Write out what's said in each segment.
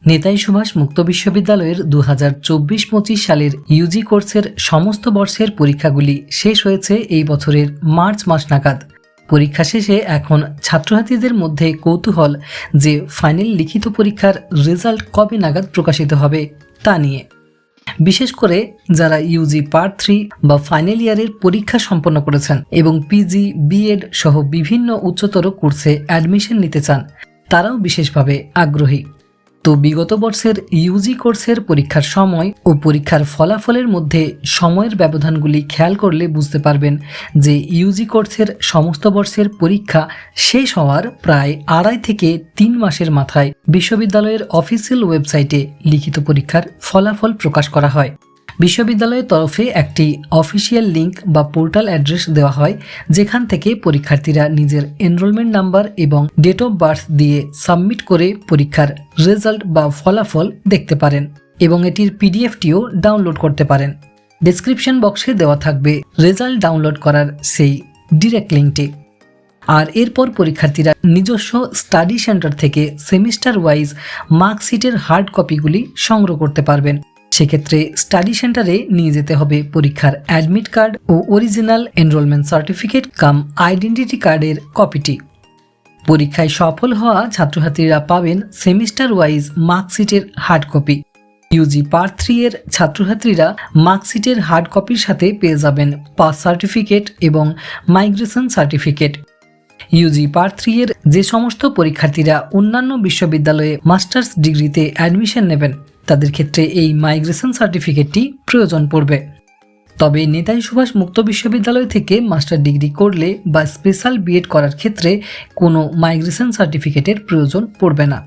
নেতাজি সুভাষ মুক্ত বিশ্ববিদ্যালয়ের 2024-25 সালের ইউজি কোর্সের সমস্ত বর্ষের পরীক্ষাগুলি শেষ হয়েছে এই বছরের মার্চ মাস নাগাদ। পরীক্ষা শেষে এখন ছাত্রছাত্রীদের মধ্যে কৌতূহল যে ফাইনাল লিখিত পরীক্ষার রেজাল্ট কবে নাগাদ প্রকাশিত হবে তা নিয়ে। বিশেষ করে যারা ইউজি পার্ট 3 বা ফাইনাল ইয়ারের পরীক্ষা সম্পন্ন করেছেন এবং পিজি, বিএড সহ বিভিন্ন উচ্চতর কোর্সে অ্যাডমিশন নিতে চান, তারাও বিশেষভাবে আগ্রহী। তো বিগত বর্ষের ইউজি কোর্সের পরীক্ষার সময় ও পরীক্ষার ফলাফলের মধ্যে সময়ের ব্যবধানগুলি খেয়াল করলে বুঝতে পারবেন যে ইউজি কোর্সের সমস্ত বর্ষের পরীক্ষা শেষ হওয়ার প্রায় 2.5 থেকে 3 মাসের মাথায় বিশ্ববিদ্যালয়ের অফিসিয়াল ওয়েবসাইটে লিখিত পরীক্ষার ফলাফল প্রকাশ করা হয়। বিশ্ববিদ্যালয়ের তরফে একটি অফিসিয়াল লিঙ্ক বা পোর্টাল অ্যাড্রেস দেওয়া হয়, যেখান থেকে পরীক্ষার্থীরা নিজের এনরোলমেন্ট নাম্বার এবং ডেট অফ বার্থ দিয়ে সাবমিট করে পরীক্ষার রেজাল্ট বা ফলাফল দেখতে পারেন এবং এটির পিডিএফটিও ডাউনলোড করতে পারেন। ডেসক্রিপশন বক্সে দেওয়া থাকবে রেজাল্ট ডাউনলোড করার সেই ডিরেক্ট লিঙ্কটি। আর এরপর পরীক্ষার্থীরা নিজস্ব স্টাডি সেন্টার থেকে সেমিস্টার ওয়াইজ মার্কশিটের হার্ড কপিগুলি সংগ্রহ করতে পারবেন। সেক্ষেত্রে স্টাডি সেন্টারে নিয়ে যেতে হবে পরীক্ষার অ্যাডমিট কার্ড ও original enrolment certificate cum identity কার্ডের কপিটি। পরীক্ষায় সফল হওয়া ছাত্রছাত্রীরা পাবেন সেমিস্টার ওয়াইজ মার্কশিটের হার্ড কপি। ইউজি পার্ট 3 এর ছাত্রছাত্রীরা মার্কশিটের হার্ড কপির সাথে পেয়ে যাবেন পাস সার্টিফিকেট এবং মাইগ্রেশন সার্টিফিকেট। ইউজি পার্ট 3 এর যে সমস্ত পরীক্ষার্থীরা অন্যান্য বিশ্ববিদ্যালয়ে মাস্টার্স ডিগ্রিতে অ্যাডমিশন নেবেন, তাদের ক্ষেত্রে এই মাইগ্রেশন সার্টিফিকেটটি প্রয়োজন পড়বে। তবে নেতাজি সুভাষ মুক্ত বিশ্ববিদ্যালয় থেকে মাস্টার ডিগ্রি করলে বা স্পেশাল বিএড করার ক্ষেত্রে কোনো মাইগ্রেশন সার্টিফিকেটের প্রয়োজন পড়বে না।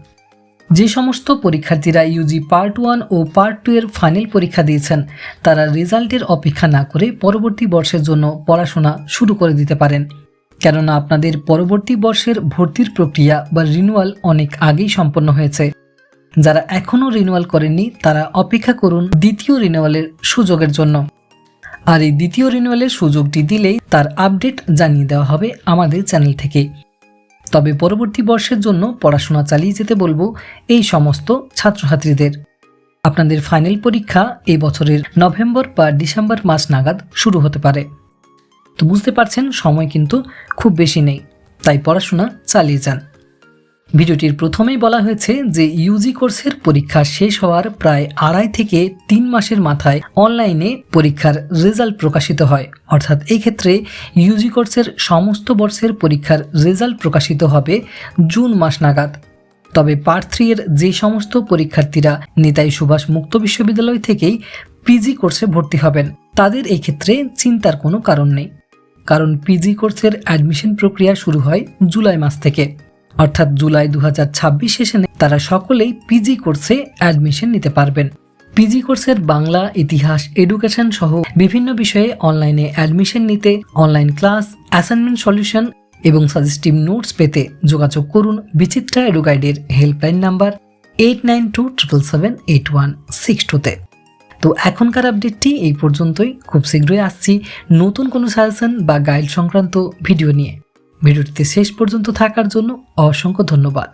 যে সমস্ত পরীক্ষার্থীরা ইউজি পার্ট 1 ও পার্ট 2 এর ফাইনাল পরীক্ষা দিয়েছেন, তারা রেজাল্টের অপেক্ষা না করে পরবর্তী বর্ষের জন্য পড়াশোনা শুরু করে দিতে পারেন, কেননা আপনাদের পরবর্তী বর্ষের ভর্তির প্রক্রিয়া বা রিনিউয়াল অনেক আগেই সম্পন্ন হয়েছে। যারা এখনও রিনিউয়াল করেননি, তারা অপেক্ষা করুন দ্বিতীয় রিনিউয়ালের সুযোগের জন্য। আর এই দ্বিতীয় রিনিউয়ালের সুযোগটি দিলেই তার আপডেট জানিয়ে দেওয়া হবে আমাদের চ্যানেল থেকে। তবে পরবর্তী বর্ষের জন্য পড়াশোনা চালিয়ে যেতে বলবো এই সমস্ত ছাত্রছাত্রীদের। আপনাদের ফাইনাল পরীক্ষা এই বছরের নভেম্বর বা ডিসেম্বর মাস নাগাদ শুরু হতে পারে। তো বুঝতে পারছেন, সময় কিন্তু খুব বেশি নেই, তাই পড়াশোনা চালিয়ে যান। ভিডিওটির প্রথমেই বলা হয়েছে যে ইউজি কোর্সের পরীক্ষা শেষ হওয়ার প্রায় 2.5 থেকে 3 মাসের মাথায় অনলাইনে পরীক্ষার রেজাল্ট প্রকাশিত হয়। অর্থাৎ এই ক্ষেত্রে ইউজি কোর্সের সমস্ত বর্ষের পরীক্ষার রেজাল্ট প্রকাশিত হবে জুন মাস নাগাদ। তবে পার্ট 3 এর যে সমস্ত পরীক্ষার্থীরা নেতাজি সুভাষ মুক্ত বিশ্ববিদ্যালয় থেকেই পিজি কোর্সে ভর্তি হবেন, তাদের এই ক্ষেত্রে চিন্তার কোনো কারণ নেই, কারণ পিজি কোর্সের অ্যাডমিশন প্রক্রিয়া শুরু হয় জুলাই মাস থেকে। অর্থাৎ জুলাই 2026 সেশনে তারা সকলেই পিজি কোর্সে অ্যাডমিশন নিতে পারবেন। পিজি কোর্সের বাংলা, ইতিহাস, এডুকেশন সহ বিভিন্ন বিষয়ে অনলাইনে অ্যাডমিশন নিতে অনলাইন ক্লাস, অ্যাসাইনমেন্ট সলিউশন এবং সাজেস্টিভ নোটস পেতে যোগাযোগ করুন বিচিত্রা এডুগাইডের হেল্পলাইন নাম্বার 89277816 তো এখনকার আপডেটটি এই পর্যন্তই। খুব শীঘ্রই আসছি নতুন কোনো সাজেশন বা গাইড সংক্রান্ত ভিডিও নিয়ে। ভিডিওটিতে শেষ পর্যন্ত থাকার জন্য অসংখ্য ধন্যবাদ।